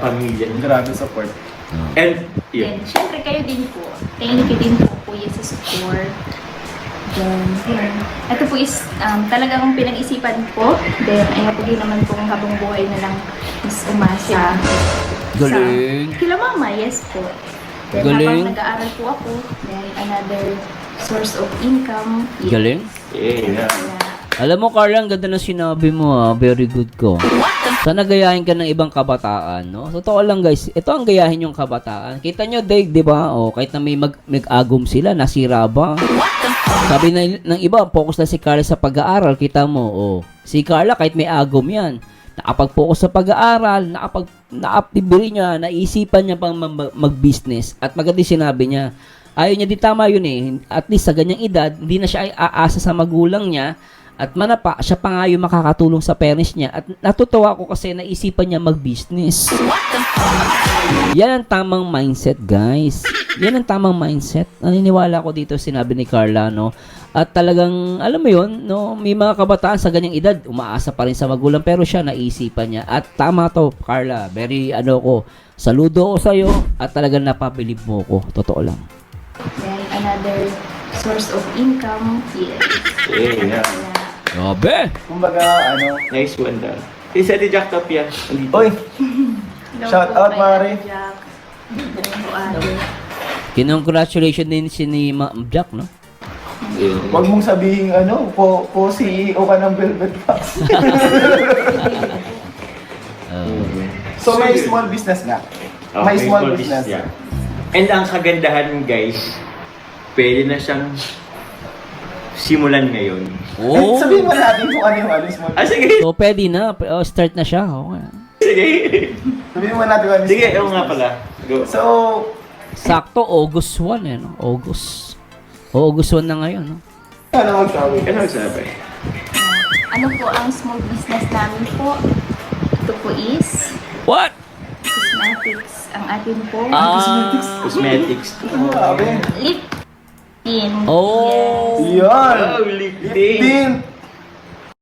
pamilya. Grabe support. And, yun. Then, syempre kayo din po. Thank you din po kuya sa support. Then, yun. Ito po is talagang pinag-isipan po. Then, ayaw po din naman po habang buhay na lang is umasa. Galing. Kila mama, yes po. Then, Galing. habang nag-aaral po ako, then another source of income. Yes. Galing. Yeah. Kaya, Alam mo, Carla, ang ganda na sinabi mo, ah. Very good ko. Sana gayahin ka ng ibang kabataan, no? Totoo lang, guys. Ito ang gayahin yung kabataan. Kita nyo, Dave, di ba? O, kahit na may mag-agom sila, nasira ba? Sabi ng iba, focus na si Carla sa pag-aaral. Kita mo, o. Si Carla, kahit may agom yan, nakapag-focus sa pag-aaral, na-active niya, naisipan niya pang mag-business. At maganda yung sinabi niya, ayaw niya, di tama yun eh. At least sa ganyang edad, hindi na siya ay aasa sa magulang niya. At manapa, siya pa nga yung makakatulong sa parents niya. At natutuwa ako kasi naisipan niya mag-business. Yan ang tamang mindset, guys. Yan ang tamang mindset. Naniniwala ko dito, sinabi ni Carla, no? At talagang, alam mo yun, no? May mga kabataan sa ganyang edad, umaasa pa rin sa magulang, pero siya naisipan niya. At tama to, Carla. Very, saludo ko sa'yo. At talagang napabilib mo ko. Totoo lang. then another source of income. Yes. Yeah. Kaya, Grabe! Kumbaga, Nice one daw. Isa di Jack Top yan. Andito. Oy! hello Shout po out, kay Mari. Jack. Hello, ate. Kinongratulations din si ni Ma'am Jack, no? Yeah. Huwag mong sabihin, co-CEO ka ng Velvet Fox. So, may small business nga. Oh, May small business. Yeah. And ang kagandahan, guys, pwede na siyang simulan ngayon. Oh! Sabihin mo natin kung ano yung small business. Sige. So, pwede na. Start na siya. Okay. Sige. Sabihin mo natin kung ano yung Sige, small ewan nga business. pala. Go. So, Sakto, August 1 eh, no? August 1 na ngayon, no? ano magsabi? Ano sabi? Ano po ang small business namin po? Ito po is What? cosmetics. Ang atin po. Cosmetics. Grabe. Lip tint. Oh. Yes. Yan! Wow, lip tint. Tint!